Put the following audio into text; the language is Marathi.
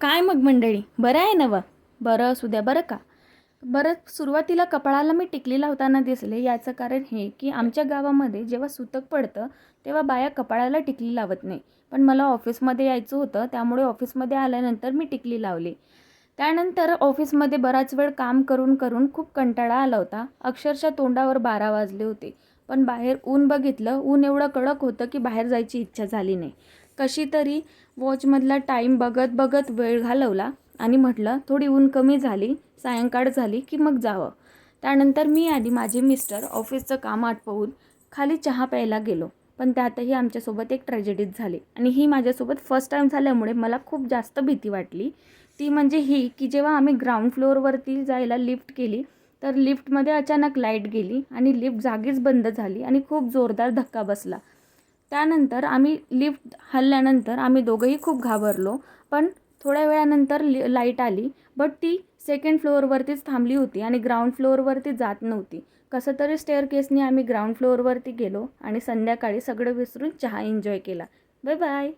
काय मग मंडळी, बरं आहे ना? बरं असू द्या बरं का. बरं, सुरुवातीला कपाळाला मी टिकली लावताना दिसले. याचं कारण हे की आमच्या गावामध्ये जेव्हा सुतक पडतं तेव्हा बाया कपाळाला टिकली लावत नाही. पण मला ऑफिसमध्ये यायचं होतं, त्यामुळे ऑफिसमध्ये आल्यानंतर मी टिकली लावली. त्यानंतर ऑफिसमध्ये बराच वेळ काम करून करून खूप कंटाळा आला होता. अक्षरशः तोंडावर 12 वाजले होते. पण बाहेर ऊन बघितलं, ऊन एवढं कडक होतं की बाहेर जायची इच्छा झाली नाही. कशी तरी वॉचमधला टाईम बघत बघत वेळ घालवला आणि म्हटलं थोडी ऊन कमी झाली, सायंकाळ झाली की मग जावं. त्यानंतर मी आणि माझे मिस्टर ऑफिसचं काम आटपवून खाली चहा प्यायला गेलो. पण त्यातही आमच्यासोबत एक ट्रॅजेडीच झाली आणि ही माझ्यासोबत फर्स्ट टाईम झाल्यामुळे मला खूप जास्त भीती वाटली. ती म्हणजे ही की जेव्हा आम्ही ग्राउंड फ्लोअरवरती जायला लिफ्ट केली, तर लिफ्टमध्ये अचानक लाईट गेली आणि लिफ्ट जागीच बंद झाली आणि खूप जोरदार धक्का बसला. त्यानंतर आम्ही लिफ्ट हलल्यानंतर आम्ही दोघंही खूप घाबरलो. पण थोड्या वेळानंतर लाईट आली, बट ती सेकंड फ्लोअरवरतीच थांबली होती आणि ग्राउंड फ्लोअरवरती जात नव्हती. कसं तरी स्टेअरकेसनी आम्ही ग्राउंड फ्लोअरवरती गेलो आणि संध्याकाळी सगळं विसरून चहा एन्जॉय केला. Bye bye.